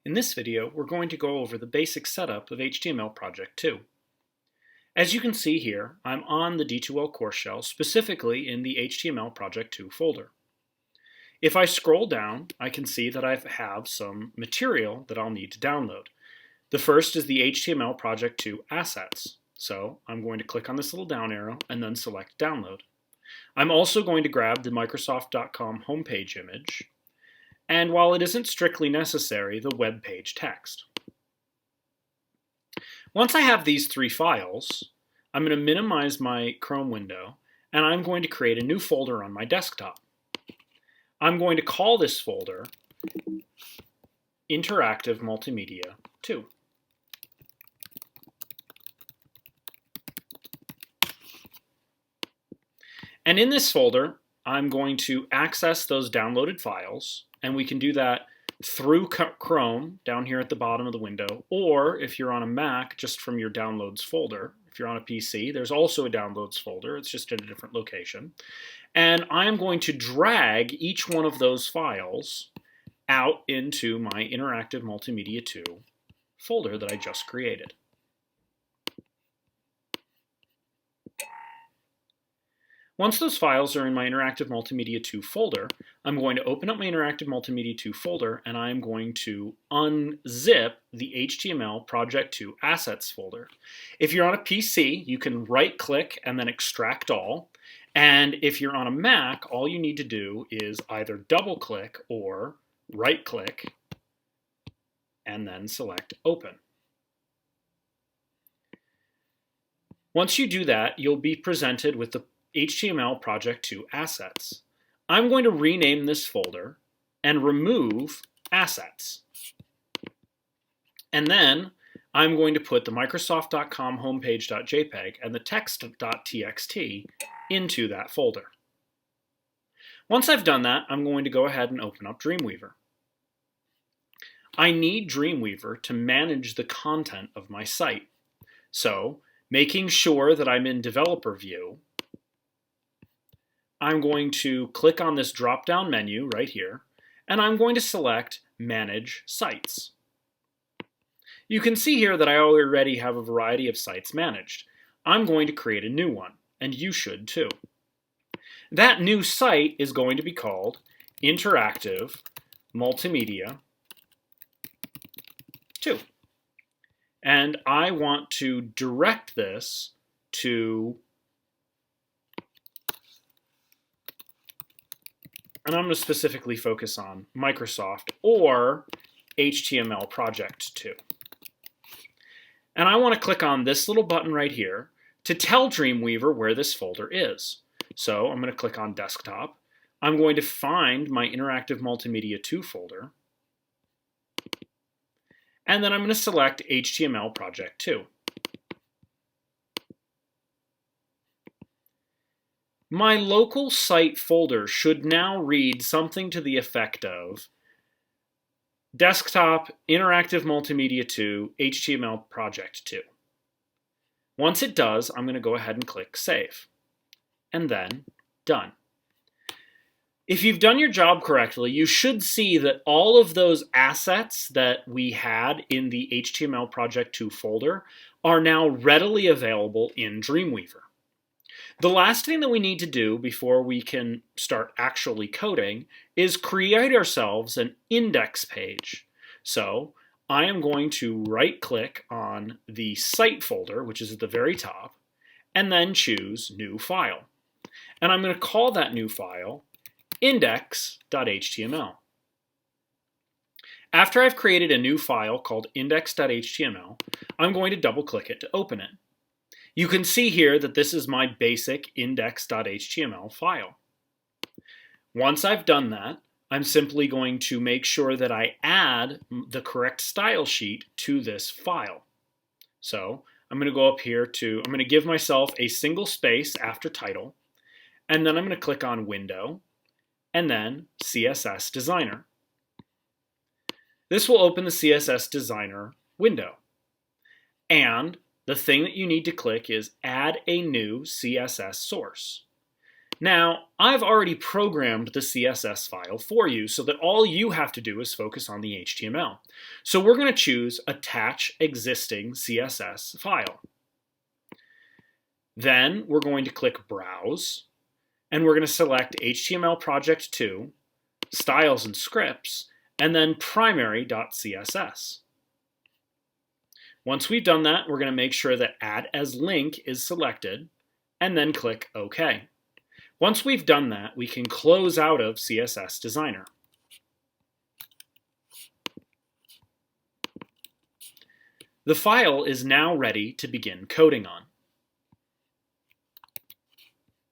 In this video, we're going to go over the basic setup of HTML Project 2. As you can see here, I'm on the D2L course shell, specifically in the HTML Project 2 folder. If I scroll down, I can see that I have some material that I'll need to download. The first is the HTML Project 2 assets. So I'm going to click on this little down arrow and then select Download. I'm also going to grab the Microsoft.com homepage image, and while it isn't strictly necessary, the web page text. Once I have these three files, I'm going to minimize my Chrome window, and I'm going to create a new folder on my desktop. I'm going to call this folder Interactive Multimedia 2. And in this folder, I'm going to access those downloaded files, and we can do that through Chrome down here at the bottom of the window, or if you're on a Mac, just from your downloads folder. If you're on a PC, there's also a downloads folder. It's just at a different location. And I am going to drag each one of those files out into my Interactive Multimedia 2 folder that I just created. Once those files are in my Interactive Multimedia 2 folder, I'm going to open up my Interactive Multimedia 2 folder, and I'm going to unzip the HTML Project 2 Assets folder. If you're on a PC, you can right-click and then extract all. And if you're on a Mac, all you need to do is either double-click or right-click and then select Open. Once you do that, you'll be presented with the HTML Project 2 assets. I'm going to rename this folder and remove assets. And then I'm going to put the Microsoft.com homepage.jpg and the text.txt into that folder. Once I've done that, I'm going to go ahead and open up Dreamweaver. I need Dreamweaver to manage the content of my site. So, making sure that I'm in Developer View, I'm going to click on this drop-down menu right here, and I'm going to select Manage Sites. You can see here that I already have a variety of sites managed. I'm going to create a new one, and you should too. That new site is going to be called Interactive Multimedia 2. And I want to direct this to, and I'm going to specifically focus on Microsoft or HTML Project 2. And I want to click on this little button right here to tell Dreamweaver where this folder is. So I'm going to click on Desktop. I'm going to find my Interactive Multimedia 2 folder. And then I'm going to select HTML Project 2. My local site folder should now read something to the effect of Desktop Interactive Multimedia 2 HTML Project 2. Once it does, I'm going to go ahead and click Save. And then Done. If you've done your job correctly, you should see that all of those assets that we had in the HTML Project 2 folder are now readily available in Dreamweaver. The last thing that we need to do before we can start actually coding is create ourselves an index page. So I am going to right-click on the site folder, which is at the very top, and then choose New File. And I'm going to call that new file index.html. After I've created a new file called index.html, I'm going to double-click it to open it. You can see here that this is my basic index.html file. Once I've done that, I'm simply going to make sure that I add the correct style sheet to this file. So I'm going to go up here I'm going to give myself a single space after title, and then I'm going to click on Window, and then CSS Designer. This will open the CSS Designer window. And the thing that you need to click is Add a new CSS source. Now, I've already programmed the CSS file for you so that all you have to do is focus on the HTML. So we're going to choose Attach Existing CSS File. Then we're going to click Browse, and we're going to select HTML Project 2, Styles and Scripts, and then primary.css. Once we've done that, we're going to make sure that Add as Link is selected, and then click OK. Once we've done that, we can close out of CSS Designer. The file is now ready to begin coding on.